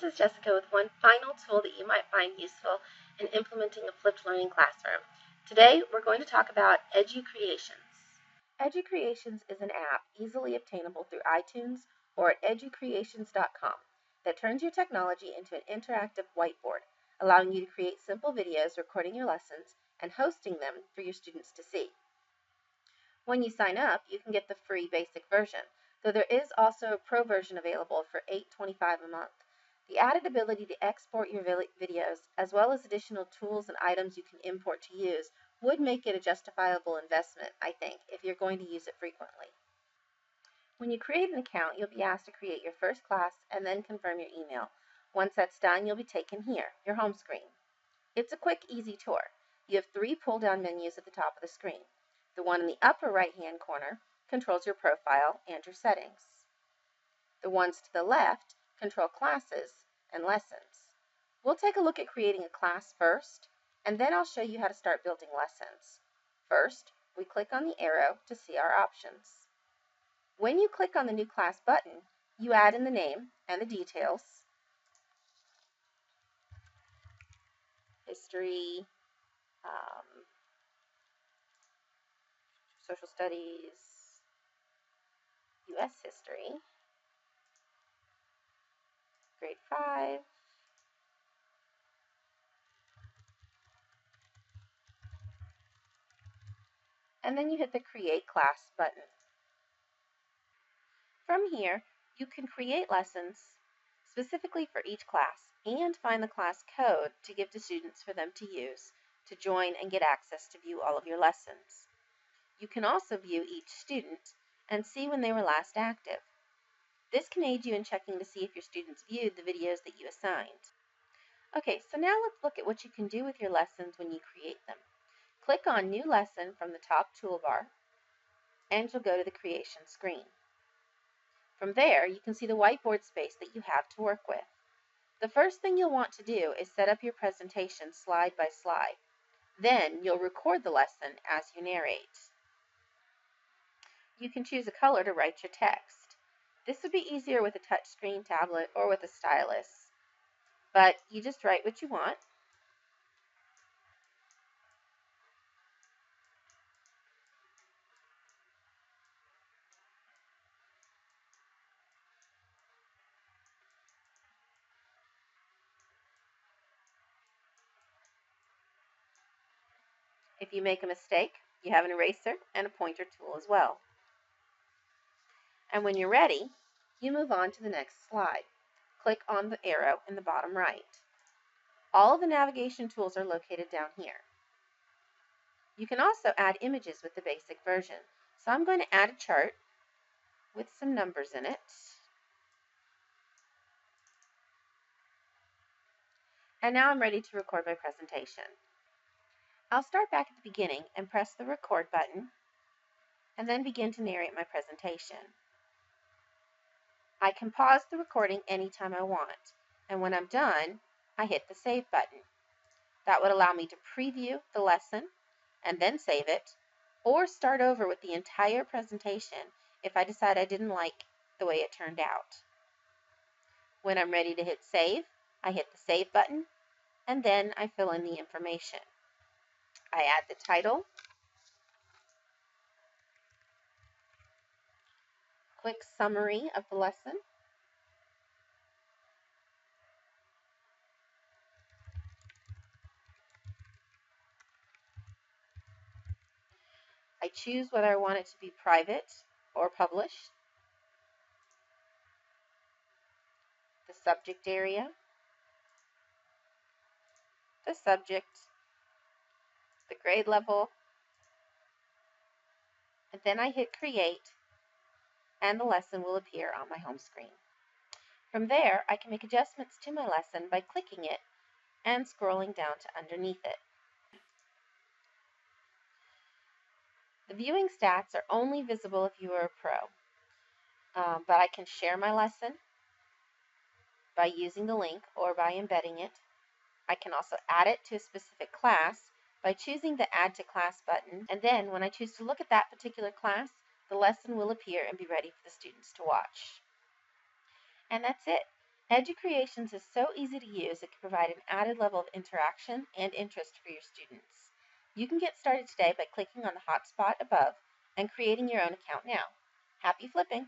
is Jessica with one final tool that you might find useful in implementing a flipped learning classroom. Today, we're going to talk about Educreations. Educreations is an app easily obtainable through iTunes or at educreations.com that turns your technology into an interactive whiteboard, allowing you to create simple videos recording your lessons and hosting them for your students to see. When you sign up, you can get the free basic version, though there is also a pro version available for $8.25 a month. The added ability to export your videos, as well as additional tools and items you can import to use, would make it a justifiable investment, I think, if you're going to use it frequently. When you create an account, you'll be asked to create your first class and then confirm your email. Once that's done, you'll be taken here, your home screen. It's a quick, easy tour. You have 3 pull-down menus at the top of the screen. The one in the upper right-hand corner controls your profile and your settings. The ones to the left control classes and lessons. We'll take a look at creating a class first, and then I'll show you how to start building lessons. First, we click on the arrow to see our options. When you click on the New Class button, you add in the name and the details, history, social studies, U.S. history, grade 5, and then you hit the Create Class button. From here, you can create lessons specifically for each class and find the class code to give to students for them to use to join and get access to view all of your lessons. You can also view each student and see when they were last active. This can aid you in checking to see if your students viewed the videos that you assigned. Okay, so now let's look at what you can do with your lessons when you create them. Click on New Lesson from the top toolbar, and you'll go to the Creation screen. From there, you can see the whiteboard space that you have to work with. The first thing you'll want to do is set up your presentation slide by slide. Then you'll record the lesson as you narrate. You can choose a color to write your text. This would be easier with a touchscreen tablet or with a stylus, but you just write what you want. If you make a mistake, you have an eraser and a pointer tool as well. And when you're ready, you move on to the next slide. Click on the arrow in the bottom right. All of the navigation tools are located down here. You can also add images with the basic version. So I'm going to add a chart with some numbers in it. And now I'm ready to record my presentation. I'll start back at the beginning and press the record button, and then begin to narrate my presentation. I can pause the recording anytime I want, and when I'm done, I hit the save button. That would allow me to preview the lesson and then save it, or start over with the entire presentation if I decide I didn't like the way it turned out. When I'm ready to hit save, I hit the save button, and then I fill in the information. I add the title, quick summary of the lesson, I choose whether I want it to be private or published, the subject area, the subject, the grade level, and then I hit create, and the lesson will appear on my home screen. From there, I can make adjustments to my lesson by clicking it and scrolling down to underneath it. The viewing stats are only visible if you are a pro, but I can share my lesson by using the link or by embedding it. I can also add it to a specific class by choosing the Add to Class button, and then when I choose to look at that particular class, the lesson will appear and be ready for the students to watch. And that's it. Educreations is so easy to use it can provide an added level of interaction and interest for your students. You can get started today by clicking on the hotspot above and creating your own account now. Happy flipping!